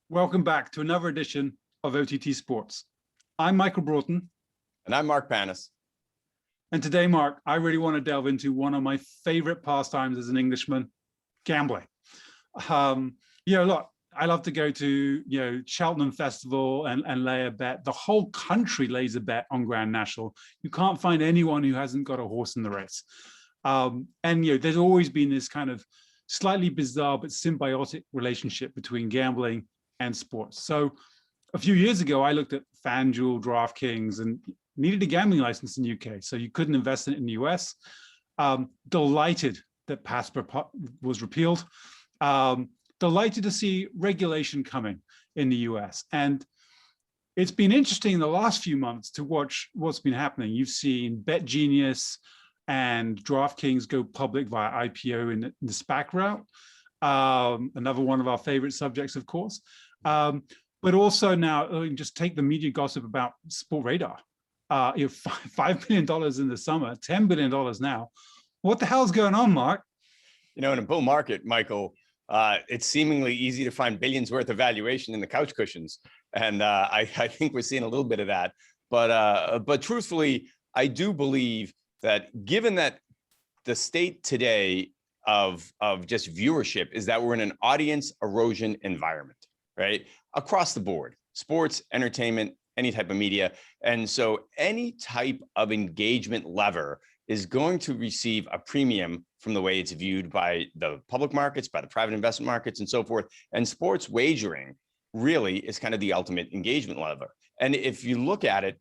Welcome back to another edition of OTT Sports. I'm Michael Broughton. And I'm Mark Panis. And today, Mark, I really want to delve into one of my favorite pastimes as an Englishman, gambling. Look, I love to go to, Cheltenham Festival and lay a bet. The whole country lays a bet on Grand National. You can't find anyone who hasn't got a horse in the race. There's always been this kind of slightly bizarre but symbiotic relationship between gambling and sports. So a few years ago, I looked at FanDuel, DraftKings, and needed a gambling license in the UK. So you couldn't invest in it in the US. Delighted that PASPA was repealed. Delighted to see regulation coming in the US. And it's been interesting in the last few months to watch what's been happening. You've seen BetGenius and DraftKings go public via IPO in the SPAC route. Another one of our favorite subjects, of course. But also now, just take the media gossip about Sportradar. $5 billion in the summer, $10 billion now. What the hell's going on, Mark? In a bull market, Michael, it's seemingly easy to find billions worth of valuation in the couch cushions. And I think we're seeing a little bit of that. But truthfully, I do believe that given that the state today of just viewership is that we're in an audience erosion environment, right? Across the board, sports, entertainment, any type of media. And so any type of engagement lever is going to receive a premium from the way it's viewed by the public markets, by the private investment markets, and so forth. And sports wagering really is kind of the ultimate engagement lever. And if you look at it,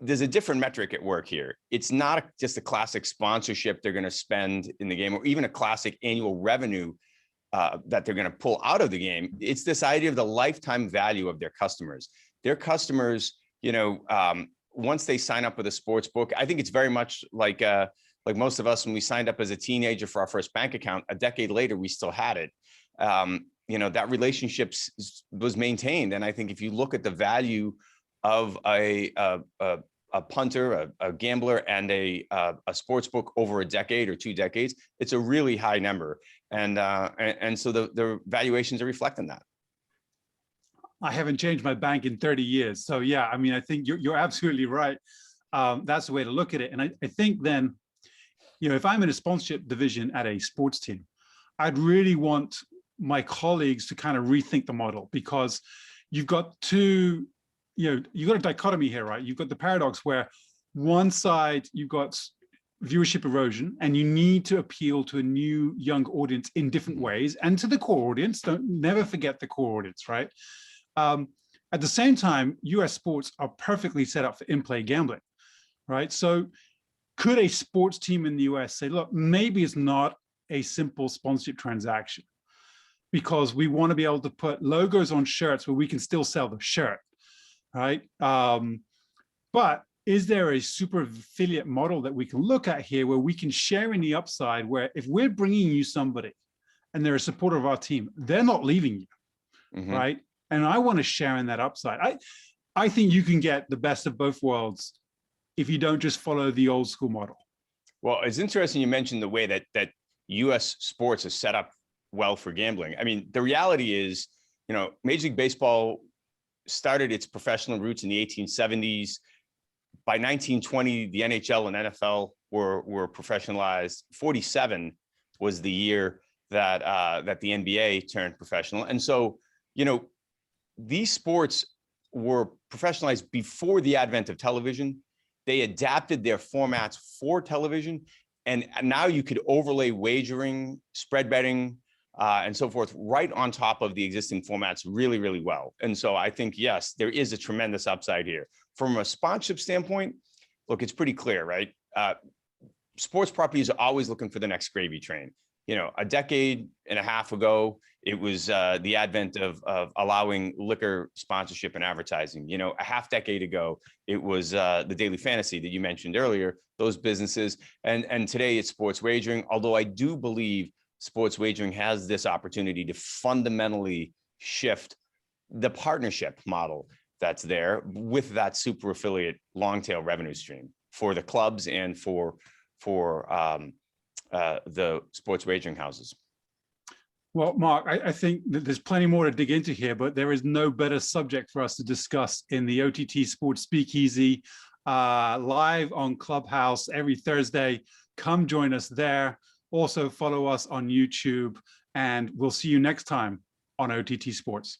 there's a different metric at work here. It's not just a classic sponsorship they're going to spend in the game, or even a classic annual revenue that they're going to pull out of the game. It's this idea of the lifetime value of their customers. Their customers, once they sign up with a sports book, I think it's very much like most of us when we signed up as a teenager for our first bank account. A decade later, we still had it. That relationship was maintained. And I think if you look at the value of a punter, a gambler, and a sports book over a decade or 2 decades, it's a really high number. And so the valuations are reflecting that. I haven't changed my bank in 30 years. So yeah, I think you're absolutely right. That's the way to look at it. And I think then, if I'm in a sponsorship division at a sports team, I'd really want my colleagues to kind of rethink the model, because you've got you've got a dichotomy here, right? You've got the paradox where one side, you've got viewership erosion, and you need to appeal to a new young audience in different ways, and to the core audience. Never forget the core audience, right? At the same time, US sports are perfectly set up for in-play gambling, right? So could a sports team in the US say, look, maybe it's not a simple sponsorship transaction, because we want to be able to put logos on shirts where we can still sell the shirt, right? But is there a super affiliate model that we can look at here where we can share in the upside, where if we're bringing you somebody and they're a supporter of our team, they're not leaving you, right? And I want to share in that upside. I think you can get the best of both worlds if you don't just follow the old school model. Well, it's interesting you mentioned the way that US sports is set up well for gambling. The reality is, Major League Baseball started its professional roots in the 1870s. By 1920, the NHL and NFL were professionalized. 47 was the year that the NBA turned professional. And so, these sports were professionalized before the advent of television. They adapted their formats for television. And now you could overlay wagering, spread betting, and so forth right on top of the existing formats really, really well. And so I think, yes, there is a tremendous upside here. From a sponsorship standpoint, look, it's pretty clear, right? Sports properties are always looking for the next gravy train. A decade and a half ago, it was the advent of allowing liquor sponsorship and advertising. A half decade ago, it was the daily fantasy that you mentioned earlier, those businesses. And today it's sports wagering, although I do believe sports wagering has this opportunity to fundamentally shift the partnership model that's there with that super affiliate long tail revenue stream for the clubs and for the sports wagering houses. Well, Mark, I think that there's plenty more to dig into here, but there is no better subject for us to discuss in the OTT Sports Speakeasy, live on Clubhouse every Thursday. Come join us there. Also follow us on YouTube, and we'll see you next time on OTT Sports.